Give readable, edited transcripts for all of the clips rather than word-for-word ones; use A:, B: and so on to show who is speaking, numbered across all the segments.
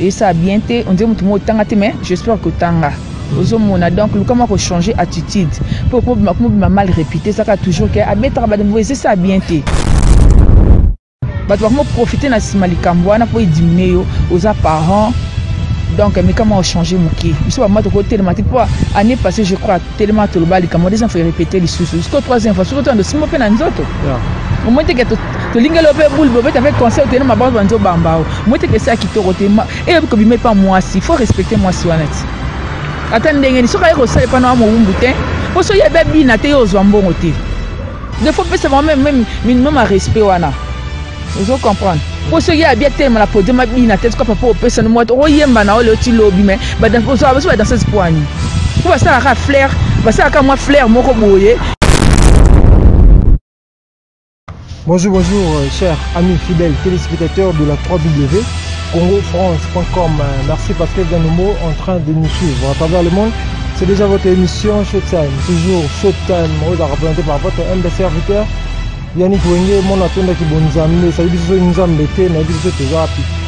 A: Et ça a bien été, on dit que tout le monde est mais j'espère que tanga. Donc, comment faut changer attitude pour mal répéter ça toujours que c'est ça a bien été. Comment profiter de ce malikambouana pour diminuer aux parents. Donc, mais comment changer mon qui? Je sais pas, moi, de côté télématique, pour l'année passée, je crois, tellement tout le bal, comment des gens font répéter les sous. Jusqu'au troisième fois, surtout dans ce moment, dans les autres. Au moins, tu as l'ingénieur boule, tu as fait conseil, tu as ma bande de bambao. Moi, tu as ça qui te rote. Et comme il met pas moi, il faut respecter moi, si honnête. Attendez, si vous avez pas non mon boutin, pour ça, il y a des bines à te aux ambons au thé. Des fois, c'est même minimum à respect, wana. Vous comprenez? Pour ceux qui ont bien tellement la peau de ma bine à tête, comme pour personne, moi, oh, yemba na ole oti lobby, mais dans ce point. Pour ça, à flair, ça à moi flair, mon roboyer.
B: Bonjour, chers amis fidèles téléspectateurs de la 3W, CongoFrance.com. Merci parce que vous êtes en train de nous suivre à travers le monde. C'est déjà votre émission Showtime, toujours Showtime, représenté par votre humble serviteur Yannick Wenge, mon attendant qui nous amener, ça veut dire que nous embêter,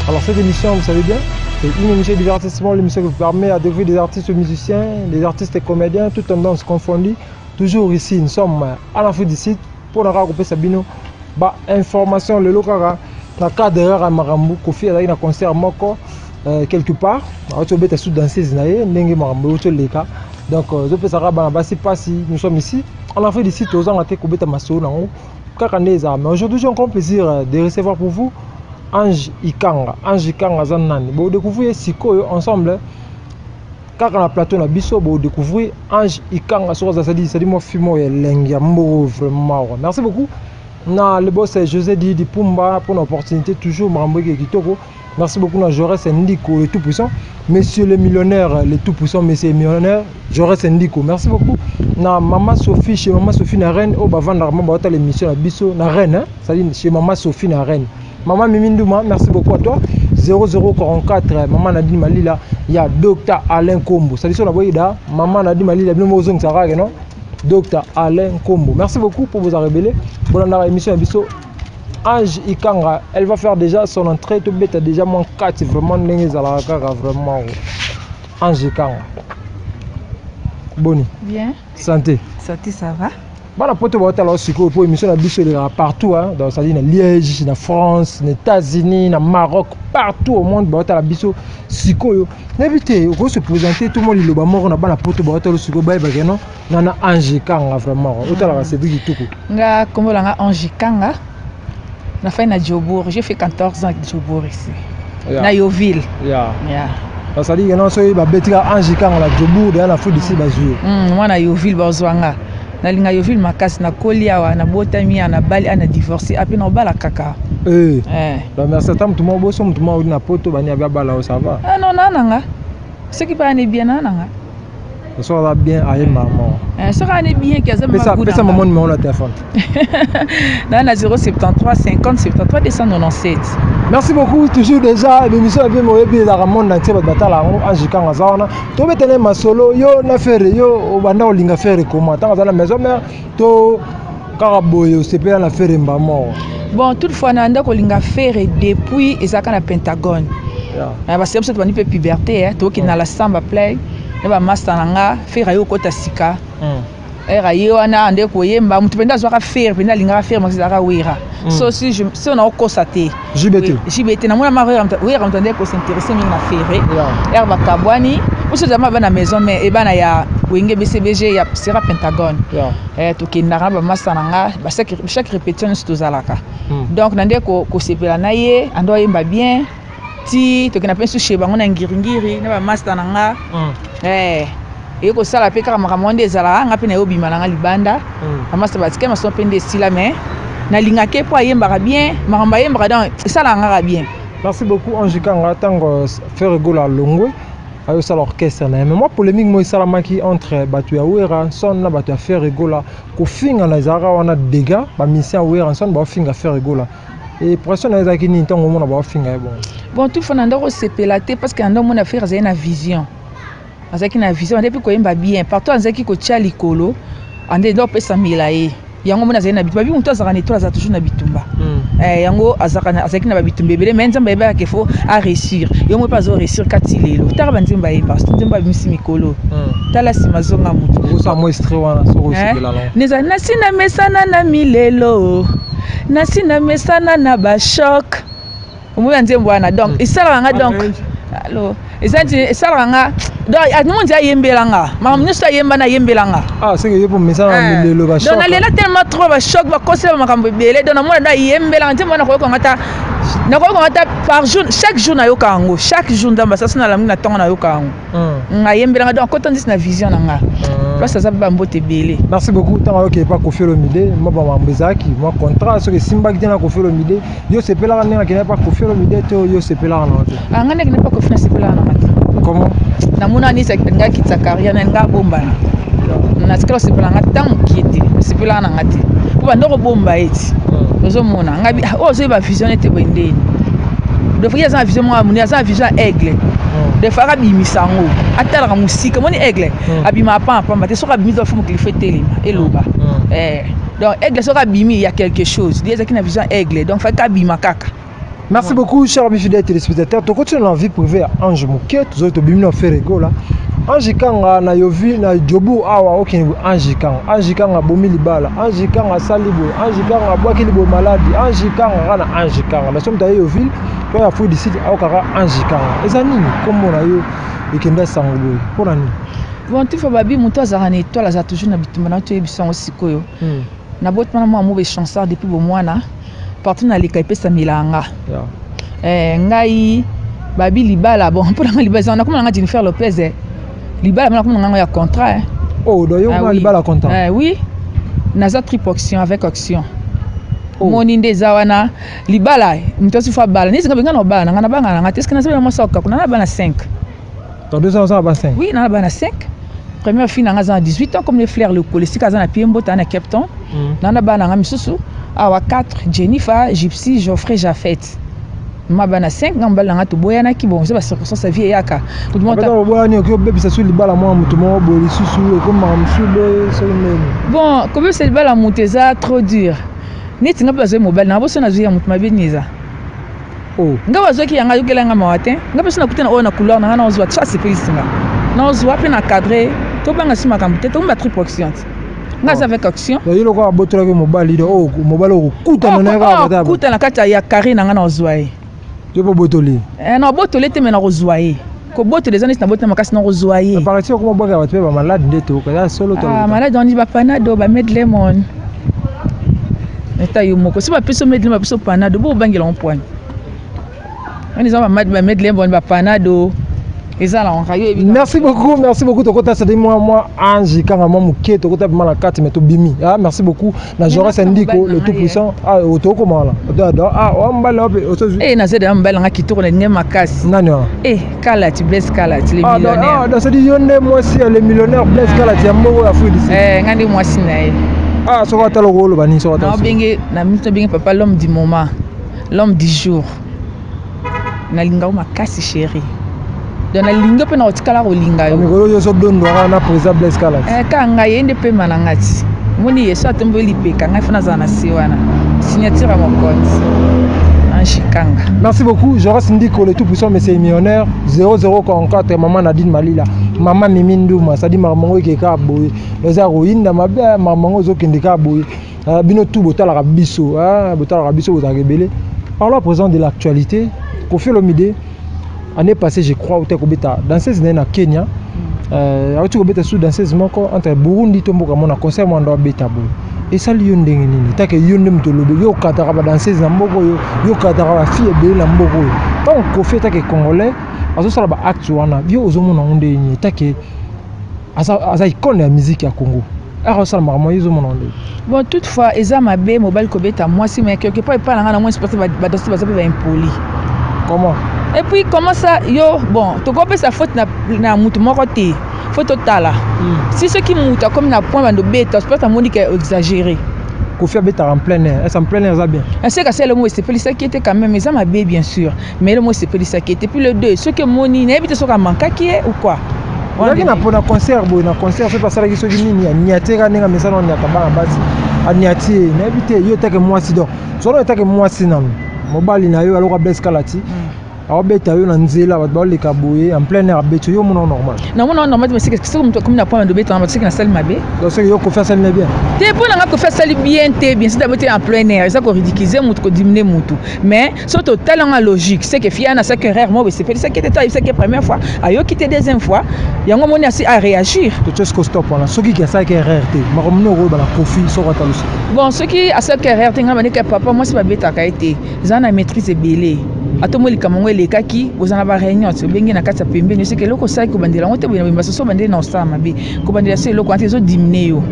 B: alors cette émission, vous savez bien, c'est une émission de divertissement, l'émission qui vous permet à découvrir des artistes musiciens, des artistes et comédiens, toutes tendances confondues. Toujours ici, nous sommes à la fin du site pour nous regrouper Sabino. Information, le local, la carte derrière Marambu, Kofi a un concert moko quelque part, à sous danser Zinaye, donc je peux savoir nous sommes ici, à la fin du site, aux gens à Tekobeta Masso, mais aujourd'hui j'ai un grand plaisir de recevoir pour vous Ange Ikanga. Ange Ikanga Zanani. Vous découvrez Siko ensemble. Quand on a plateau na biso, vous découvrez Ange Ikanga sur ça dit moi fimo et lengambo vraiment. Merci beaucoup. Na le boss José Di Pumba pour l'opportunité toujours Mamboué Kitoko. Merci beaucoup na Jaurès Ndiko le tout puissant. Monsieur le millionnaire le tout puissant, monsieur le millionnaire Jaurès Ndiko. Merci beaucoup. Na Maman Sophie chez Maman Sophie na Rennes au bavant normalement ba l'émission na biso na Rennes hein, ça dit chez Maman Sophie na Rennes. Maman Mimindouma, merci beaucoup à toi. 0044 Maman Nadine Malila, il y a Docteur Alain Kombo. Ça dit sur la boïda, Maman Nadine Malila, bien mozong ça va non? Docteur Alain Kombo. Merci beaucoup pour vous révéler. Bon dans l'émission biso Ange Ikanga, elle va faire déjà son entrée tout bête déjà mon 4 vraiment vraiment Ange Ikanga. Boni.
A: Bien.
B: Santé.
A: Santé, ça va?
B: Bon, la pote va aussi pour émission la biche partout hein, dans ça dit Liège, en France, aux États-Unis, au Maroc, partout au monde va la biche siko. N'évitez, on se présenter tout le monde le mort on a la pote va le siko ba non, nana Ange Ikanga vraiment. Autant la c'est du tout.
A: Nga comme la Ange Ikanga. Na fait na Djobour, j'ai fait 14 ans avec Djobour ici. Na Yoville. Yeah.
B: Ça dit que non so ba betika Ange Ikanga la Djobour dans la foot ici ba jouer.
A: Moi na Yoville bazwanga. Na linga Yoville makasi na kolia na botami na bali ana divorcé après na bala kaka.
B: Donc merci tant tout le monde bosso tout le monde na poto bani ba bala ça va.
A: Ah non nanga. Ce qui pas bien nanga.
B: Ça va bien à maman.
A: Ça va bien que ça
B: me ça maman numéro de téléphone.
A: Dans la 073 50 73 297.
B: Merci beaucoup toujours déjà l'émission bien moi bien dans le monde entier batala Ange Ikanga zawana. To betene masolo yo na faire yo banda olinga faire comment tant dans la maison mère to karaboyo c'est pas la faire mbamo.
A: Bon toutefois na ndako linga faire depuis ezaka na Pentagone. Parce que ça va ni puberté hein to qui na la samba play. Neba master nanga faire yo kota sika. Era yona ande ko yemba mutu penda zwa ka faire penda linga faire maxaka wira. So si on a constaté JBT na mona mara wira entendait ko s'intéresser na faire. Er ba kabwani, muso zama ba na maison mais e bana ya wenge BCBG ya sera Pentagone. To kinara ba master nanga ba chaque répétition c'est tozalaka. Donc nande ko sepela na ye ando yemba bien. Ti to kina pensu chez bango na ngiringiri na ba master nanga et ko sala pe kaka makamonde ezala nga pe na yobima nanga libanda master batika maso pende sila mais na linga ke po yemba bien makamba yemba donc sala nga bien.
B: Merci beaucoup Ange Ikanga tango faire gola longwe ayo sala orchestre na mais moi polémique moi sala maki entre batu ya wera son na batu ya faire gola ko finga na zara wana dégâts ba mission wera son ba finga faire gola et pression na ezaki ni ntango mona ba finga
A: bon tout fona ndako sepelate parce que ndo mona faire na vision azaki na vision depuis ko yemba bien partout azaki ko tia likolo ande ndo pesa milaye yango mona zena bitumba bi mutu azaka netwa za toujours na bitumba yango azaki na babitumba ebele mais nzambe ayebaka ke fo a réussir yo moko azo réussir kati lelo taka banzembo ayeba nzembo abimisi mikolo tala nsima azonga motu nasina mesana na milelo nasina mesana na bashok omoya nzembo wana donc esalaka nga donc allo esalaka nga donc amonzi ayembelanga makambo nyonso ayemba na ayembelanga donc nalela tellement trop bashok bakosela makambo ebele donc namona nda ayembelanga nzembo wana nakoyokanga ata par jour chaque jour nayoka yango chaque jour ndamba sasi nalangi na ntongo nayoka yango ayembelanga donc kota ndisi na vision na nga place aza bambote ebele.
B: Merci beaucoup. Tant que pas Koffi Olomide, moi bambezaki, moi contrat ce que Simba qui na Koffi Olomide, yo sepela na qui n'a pas Koffi Olomide, yo sepela na.
A: Ah ngane qui n'a pas Koffi na sepela na.
B: Comment?
A: Na mona ni nga kitsa carrière na nga bomba. Na sikalo sepela nga tant kiete, sepela na ngati. Ko ba ndoko bomba eti. Ozo mona ngabi ozo ba vision ete bendeni. De fois ya vision moi moni ya vision aigle. De fois abimisango atala musique moni aigle abima pamba te soka bimi do fumu klife telema eloba donc aigle soka bimi il y a quelque chose des qui na vision aigle donc fa ka bima kaka.
B: Merci beaucoup chers amis fidèles téléspectateurs. To continue dans vie privée Ange Mouquet to zo to bimi no faire ego là Ange Kanga na yovi na jobu awa okini Ange Kanga bomi libala Ange Kanga salibo Ange Kanga bwaki libo maladi Ange Kanga na Ange Kanga na somme ta yovi to ya fou d'ici akara Ange Kanga ezanini comme na yo ikenda sango pona ni
A: bon tu fa babi muto azara na étoile za toujours na bitumba na to yebisango sikoyo na botana mo be chansard depuis bo mwana partout na leka epesa milanga ngai babi libala bon pour nga libala na comme nga Jennifer Lopez libala na comme nga ya contrat
B: oh do yo nga libala contrat
A: oui naza triple option avec option moni ndeza wana libala mtosi fa bala nizinga benga no bala nga na banga nga teske na zela mo soka kuna na bana 5
B: dans 2 ans ça va 5
A: oui na bana 5 première fille na nga 18 ans comme les fleurs le colesika za na piembo ta na Cape Town na bana nga misusu awa 4 Jennifer Gypsy Geoffrey Jafet mabana 5 ngambala nga to boyana ki bon c'est ba circonstance vie yaka
B: tout le monde boyani okyo bebisa su libala mo mutu mo boli susu e comme msulo so même
A: bon comme c'est libala muteza trop dur neti nga bazo mobile na boso na zuya mutu mabeniza nga bazo ki yanga yokela nga mawatin nga boso na kutena o na couleur na na ozwa tsa sepelisanga na ozwa pe na cadrer to banga sima kamute to mba triple option nga za avec action
B: yo loko abotola ke mobile ide mobile okuta na nga bata
A: okuta na kata ya carré na nga na ozwa e
B: yo bo botoli
A: na botoli te me na ozwa e ko botoli za nisi na botoli makasi na ozwa e
B: par exemple comment boka batwe ba malade ndeto ka solo to
A: malade on dit ba panado ba medlemon eta yo moko si ba peso medlemon ba peso panado bo bangela on point on dit ba medlemon ba panado.
B: Merci beaucoup. Tokota c'est moi Ange Kanga Mouquet Tokota mala 4 mais to bimi. Ah merci beaucoup. Na Joras Indico le tout puissant. Ah otoko mala. Ah on mbala
A: na zeda mbala nga kitoko na ngema kasi.
B: Nani
A: Kalati Blaise Kalati les millionnaires.
B: Ah dans ce yonne moi si les millionnaires Blaise Kalati ya moko ya fudi.
A: Ngandi moi si na ye.
B: Ah so ka talo ko lo bani so ka.
A: Na bengi na mito bengi papa l'homme du moment, l'homme du jour. Na linga o makasi chérie. Dans la ligne pe na otikala ko linga yo
B: mikolo yo so dondo na président Blaise Kalati
A: kanga yende pe manangati moni yeso atembo lipeka ngai fana za na siwana signature mon compte Ange Kanga.
B: Merci beaucoup Joras Ndiko le tout puissant monsieur millionnaire 0044 maman Nadine Malila maman Mimi Nduma sadi mamango keka boye eza roinda mabe mamango zo kendeka boye bino tout botala rabiso botala rabiso botala rebele parlons à présent de l'actualité Koffi Olomide. Année passée, je crois, dans ces années à Kenya, sous danseuse entre Burundi et Tombouka, concert à Betabo. Et ça, il y a un ding. Tant que y a un tolobe, yo katara danseuse nambogo, yo katara fille belle nambogo. Tant qu'on fait que Congolais, à ce ça va acte wana, yo ozomo na onde ni, tant que asa icône la musique à Congo. Alors ça m'a moyen ozomo na onde.
A: Bon, toutefois, eza mabe mobile kobeta moi si mais quelque part pas na moins sportif ba danser ba impoli.
B: Comment?
A: Et puis comment ça yo bon to ko pesa faute na mutu moko te faute tala si ceux qui muta comme na point bando beta sport amoni que exagéré
B: Koffi beta en plein air est en plein air ça bien
A: c'est que c'est le mot c'est pas ça qui était quand même ça m'a bien sûr mais le mot c'est pas ça qui était puis le deux ceux que moni na bita so ka manka qui est ou quoi
B: on a dit na concert c'est pas ça qui so nini ya niatera nenga mesana on ya tabana basi aniati n'habité yo take moi si donc solo take moi si non mobali na yo alors blesse kalati abeta yo na nzela ba ba le kaboye en plein air beto yo mon normal
A: non mon normal mais c'est que c'est comme na point de beta parce que na salle mabe
B: donc c'est yo ko faire salle bien
A: te pour na ko faire salle bien c'est d'abord en plein air ça ko ridiculiser mutu ko diminuer mutu mais c'est totalement logique c'est que fia na 5 heures moi c'est fait ça qui était c'est que première fois ayo qui était deuxième fois yango moni asi à réagir
B: to just ko stop là ce qui a 5 heures te ma comme no ba la profit so rata aussi
A: bon ce qui à 5 heures te ngama que papa moi c'est pas beta ka été zana maîtrise belé atomoli kamongo elekaki bozana ba réunion so bengi na kati ya pembeni c'est que loko sai ko bandela ngote bina bimba so bandela na osama be ko bandela c'est loko antezo diminuer yo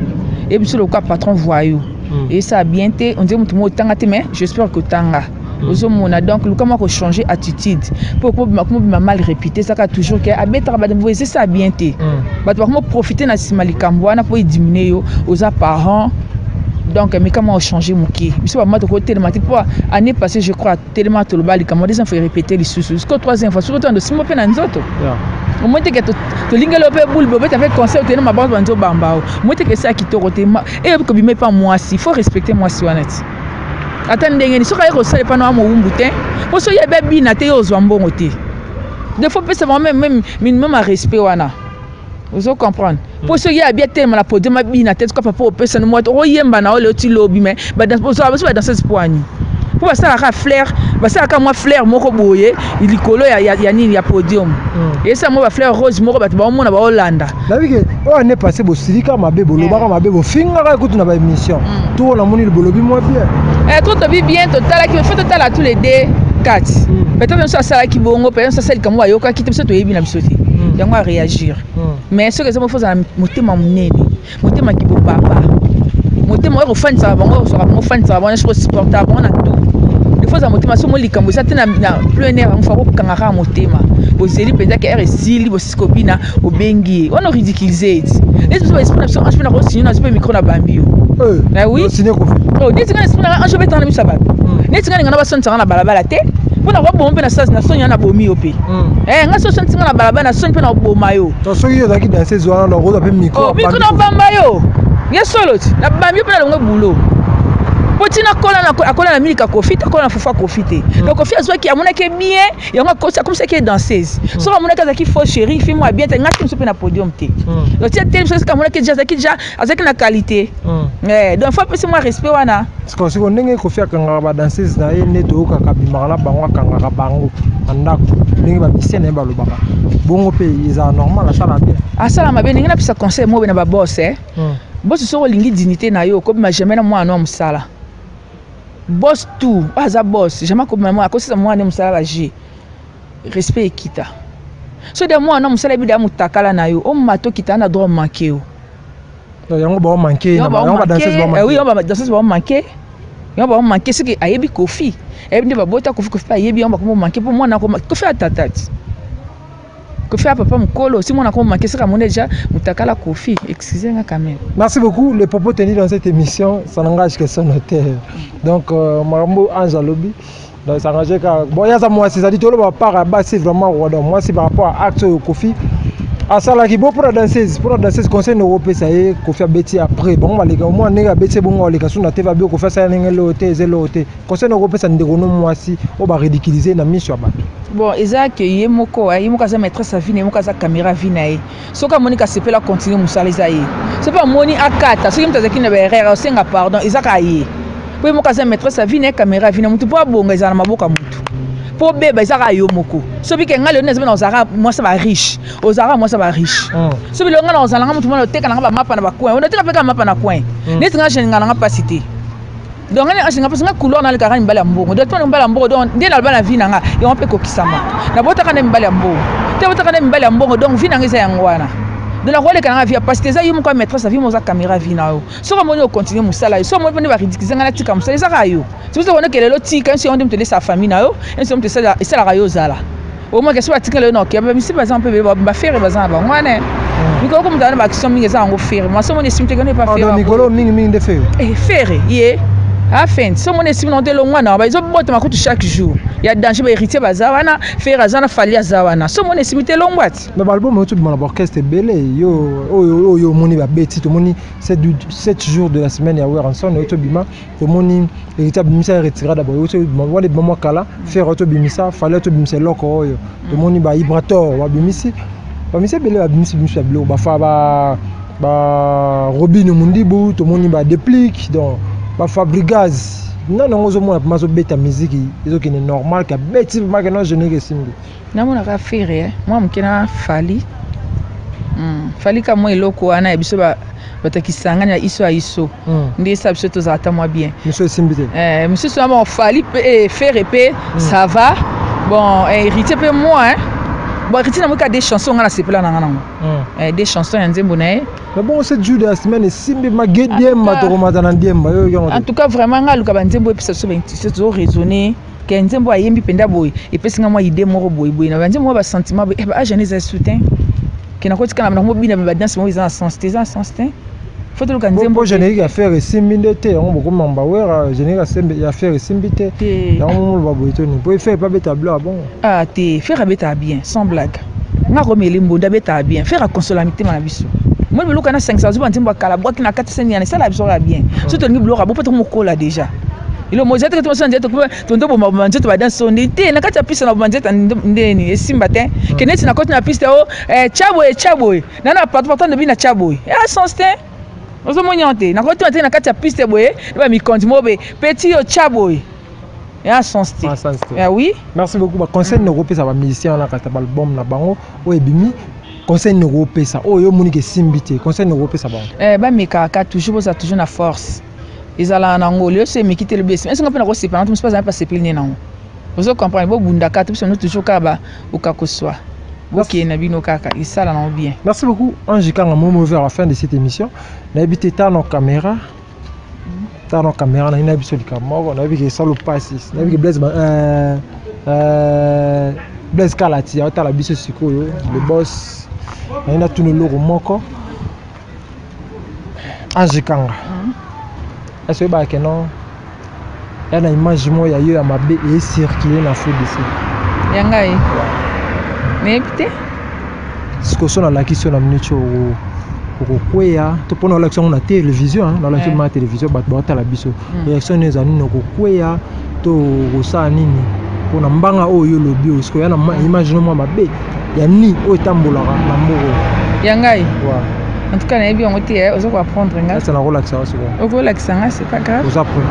A: et biso le patron voyou et ça a bien été on dit mutu mo tanga te mais j'espère que tanga ozomona donc le comment ko changer attitude pour mal répéter ça ka toujours que abeta ba de c'est ça a bien été ba to comment profiter na simalikambo wana pour diminuer yo aux parents. Donc, mais comment changer mon qui? Je sais pas, moi, de côté, l'année passée, je crois, tellement tout le bal, comment des enfants répéter les sous-sous. Jusqu'au troisième fois, surtout de 6 mois, peine en autres. Au moins, tu as l'ingénieur boule, tu as fait conseil, tu as ma bande de bambao. Moi, tu as ça qui te rote. Et comme il pas moi, il faut respecter moi, si honnête. Attendez, il faut que ça pas dans mon boutin. Pour ça, il y a bébé, na te aux wambongoté. Des fois, c'est même minimum à respect, wana. Vous comprenez? Pour ceux qui habitent tellement la peau de ma bine à tête comme pour personne moi oh yemba na le petit lobby mais dans ça va dans cette poignée pour ça la fleur ça quand moi fleur moko boye il colo ya nini ya podium et ça moi fleur rose moko ba mona ba Hollanda
B: la vie que on est passé bo silika mabe bo lobaka mabe bo finga ka kutu na ba émission tout on a moni le bolobi moi bien
A: tout bi bien total qui fait total à tous les deux 4 peut-être ça ça qui bongo peut-être ça celle comme moi yoka qui te ça to yebi na bisoti yango à réagir mais ce que ça me fait motema munene motema ki papa motema ko fan ça bango so ko fan ça bango je supportable on a tout il faut ça motema so mo likambo ça tena plein air on fa ko kangaka motema bozeli penza ka er sili bosikobina obengi on ridiculiser les personnes expriment je peux na ko signer na super micro na bambio oui
B: signer ko
A: oh dit que on je vais t'en mis ça ba net nga ngana ba sonta na balabala te pona ko bombe na sas na sonya na bomi ope nga so sonti na balabala na sonya na boma yo
B: to so yo daki dans ces zones là on a pe micro
A: oh micro na bamba yo ya solo na bambi pe na ngo bulo potina kola na milika kofite kola na fufa kofite donc kofi azwa ki amona ke bien yango kosa comme ça qui est danseuse so amona kaza ki faux chéri fi moi bien te ngati mso pe na podium te donc tu tel chose kamona ke déjà avec na qualité donc faut passer moi respect wana
B: parce que on ndenge kofi akanga ba danseuse na ye neto ka kabima na bango akanga bango andako ndenge ba bisene ba lobaka bongo pe isa normal à ça la bien
A: à ça la mabe ndenge na pisa conseil mo na ba boss boss so lingi dignité na yo comme ma jamais na moi no musala boss tout aza boss jamais comme moi à cause de moi ne musala ba G respect ekita so de moi non musala bi da mutakala na yo o mato kita na droit manquer o
B: yango ba manquer yango ba danseuse ba manquer
A: oui on ba danseuse ba manquer yango ba manquer ce que ayebi kofi ayebi ba bota kofi pa ayebi on ba ko manquer pour moi na ko kofi atatati kofi papa mukolo si moi na ko manquer ce que mon déjà mutakala kofi excusez-moi quand même.
B: Merci beaucoup les propos tenus dans cette émission ça n'engage que son auteur donc Marambo Anja Lobby donc ça engage que bon il y a ça moi c'est ça dit tout le part bas c'est vraiment moi c'est par rapport à acte kofi à ça là qui bon pour la danseuse conseil européen ça y est kofi abeti après bon les gars moi nega beti bon les gars sur la TV kofi ça nenge l'hôtel conseil européen ça ndégono moi si on va ridiculiser na mission ba
A: bon Isaac yemoko za maîtresse vie yemoko za caméra vie na ye soka monika sepela continuer musala zaye c'est pas moni akata soki mtazaki na berera osenga pardon Isaac aye po yemoko za maîtresse vie na caméra vie na mutu po abonga za na maboka mutu po beba Isaac ayo moko so bi ke ngale ne zema ozara moi ça va riche ozara moi ça va riche so bi longa na ozala nga mutu mo teka na ba mapa na ba coin on teka peka mapa na coin ne tinga jenga na pas cité donc on est parce que couleur dans le carré mbala mbongo donc on mbala mbongo donc dès la bana vie nanga et on peut kokisama na bota kana mbala mbongo te bota kana mbala mbongo donc vie nanga za yangwana de la rôle kana vie parce que ça yimo ko mettre sa vie mo za caméra vie na yo so ko moni continuer musala so mo poni ba ridiculiser ngana tika musala za kayo tu sais on est que le tika si on te laisse sa famille na yo et si on te ça et ça la rayo zala au moins que soit tika le no ke ba misi ba za peu ba faire ba za ba ngwana Mikolo comme dans ba action mingi za ngo faire moi so mo ne simte que ne pas faire
B: Mikolo mingi de faire
A: faire yé afin so mon estime non de longwa na ba izo bota makutu chaque jour ya danger ba héritier bazawana faire azana fali azawana so moni simité longwati
B: mais balbo mo tout mon orchestre belé yo moni ba beti to moni 7 jours de la semaine ya Weranson et to bima to moni héritier bimisa retira d'abord to wale maman kala faire to bimisa fallait to bimisa loko yo to moni ba vibrator wa bimisi ba misa belé ba bimisi bimisa blo ba fa ba Robin Mundibu to moni ba déplique donc ba Fabrigaz non non ozo mona mazo beta musique ezo ki normal ka beti ma que non je n'ai que simbi
A: na mona ka faire moi mkina fali fali ka moi loko ana biso ba batakisanganya iso ndi ça biso to zata moi bien
B: monsieur simbité
A: monsieur seulement fali faire épée ça va bon héritier peu moi hein. Bon, héritier n'a des chansons à la sepela nangana des chansons en nzembo na e
B: mais bon cette jour de la semaine simbi ma gediem ma to matana ndiemba yo
A: en tout cas vraiment nga luka banzembo episa so c'est toujours raisonner que nzembo ayembi penda boy epesa nga moi idée moko boy na banzembo ba sentiment ba a jeunesse soutien que na kotika na mo bina ba danse mo ils en sens faut que le nzembo
B: générique à faire simbi ndete on beaucoup mamba wera générique à faire simbi te na on ba boy to ni pour faire pas beta blanc bon
A: ah te faire beta bien sans blague nga romeli mbonda beta bien faire consolamité na biso moi le look na 500 zo nzembo kala boki na 400 yana ça la biso bien surtout ni bloka bo peut mo kola déjà ilo moja te to sanje to ndo bo manje to ba dans son été na kata piste na manje ta ndeni esimba te keneti na koti na piste o chaboy na partout de bina chaboy a sens te ozo monyante na koti na kati ya piste boye ba mi kondi mobe petit o chaboy a sens te ah oui
B: merci beaucoup ba conseil ne repesa ba musicien na kata ba album na bango o ebimi conseil ne repesa o yo moni ke simbité conseil ne repesa bango
A: ba mekaka toujours ça toujours na force ezala na ngolo c'est me quitter le blessé est-ce qu'on peut na séparer tout pas pas séparer ni nango vous comprenez bo bundaka tout nous toujours kaba ukakoswa OK na bino kaka isala na bien
B: merci beaucoup Ange Kanga momo vers la fin de cette émission na habité ta nos caméra na ina biso likamoko na biki salo passes na biki Blaise Kalati ata la biso sikoyo le boss na ina tuno loko moko Ange Kanga est-ce que non ya na image moya yo ya mabe et circuler na feu d'ici
A: yangai mais peut-être
B: ce que son la question na minute ko kwea to pona l'action na télévision na l'action na télévision bat bota la biso réaction les années ko kwea to ko sa nini pona mbanga oyo lobi o ce que ya na image no mabe ya ni o tambola na mboko
A: yangai en tout cas na bien on était on va apprendre nga
B: ça na relaxation
A: on va relaxer c'est pas grave
B: vous apprenez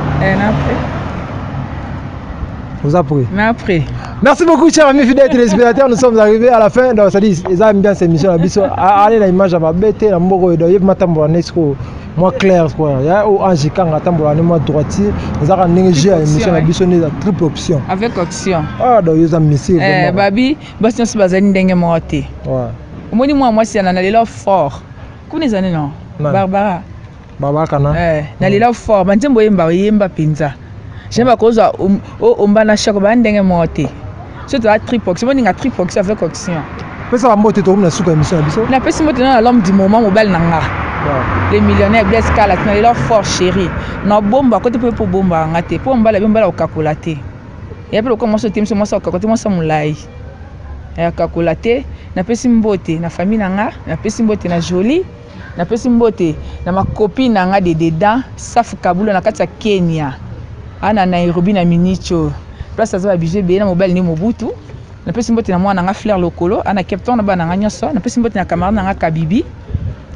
B: vous apprenez
A: après
B: merci beaucoup chers amis fidèles téléspectateurs nous sommes arrivés à la fin donc ça dit ils aiment bien cette émission biso allez la image à bête na mboko do yeb matambola nesco moi clair quoi ya o Ange Kanga tambola ne moi droitier ils a ndenge jeu à émission na biso ne triple option
A: avec option
B: ah donc ils aiment monsieur
A: babi basi nsi bazali ndenge mote
B: ouais
A: omoni moi si na lela fort kuni zane non Barbara
B: kana
A: na lela fort banzembo yemba penza j'aime cause o mbana shako ba ndenge mote c'est la tripox moni nga tripox avec option
B: pesa ba mote to na suka émission na biso
A: na pesa mote na l'homme du moment mobile nanga les millionnaires Blaise Kalati na lela fort chéri na bomba côté pour bomba ngate pour mbala bomba la calculater et après comment ce team moi ça côté moi ça mulai ya calculater na pesa mbote na famille nanga na pesa mbote na joli na pesa mbote na ma copine nanga de dedans safu kabulo na kati ya Kenya ana Nairobi na Minicho place za budget be na mobile ni Mobutu na pesa mbote na mwana nga Fleur Lokolo ana Captain na bana nga nyoso na pesa mbote na camarade na nga Kabibi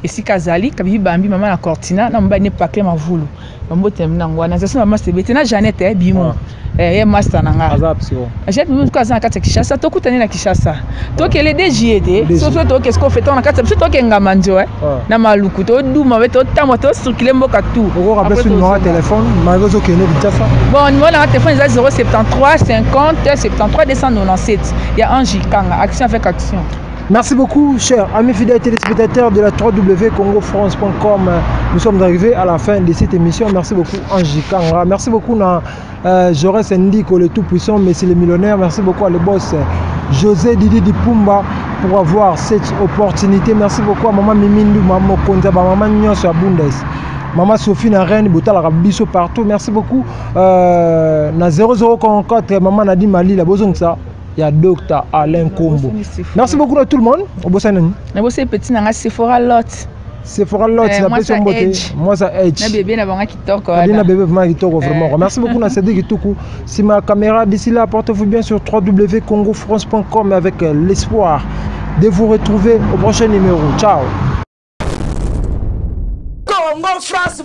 A: esika zali Kabibi bambi mama na Cortina na mobile ni Pacle Mavulu mbote mna ngwana ça mama sebete na Janette bimo ye master nanga
B: azapsio
A: j'ai pu ka za kati Kishasa to kutani na Kishasa to kele DJT so to qu'est-ce qu'on fait on na kati so to kenga manjo na maluku to duma to tamo to circuler mboka tout
B: on rappelle sur numéro de téléphone magozo keno Kishasa
A: bon numéro de téléphone est 073 50 73 297 il y a Ange Kanga action avec action.
B: Merci beaucoup, chers amis fidèles téléspectateurs de la www.congofrance.com. Nous sommes arrivés à la fin de cette émission. Merci beaucoup, Ange Kanga. Merci beaucoup, Jaurès Ndiko, le tout-puissant, Messie le millionnaire. Merci beaucoup à le boss José Didi Dipumba pour avoir cette opportunité. Merci beaucoup à Maman Mimindu, Maman Konza, Maman Nyos à Bundes. Maman Sophie na Rennes, Botala Rabiso partout. Merci beaucoup. Na 0044, Maman Nadi Mali, la bozong ça. Il y a Docteur Alain Combo. Merci beaucoup à tout le monde. Au Bossanen.
A: Na bossé petit na Sephora Lot.
B: Sephora Lot, c'est la personne beauté. Moi ça Edge.
A: Na bébé na banga kitoko.
B: Na bébé vraiment kitoko vraiment. Merci beaucoup na Cédric Kitoko. C'est ma caméra d'ici là, portez-vous bien sur www.congofrance.com avec l'espoir de vous retrouver au prochain numéro. Ciao. Congo France.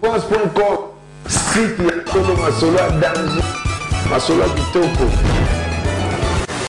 C: France.com, site ya solo masolo ya danger, masolo ya kitoko.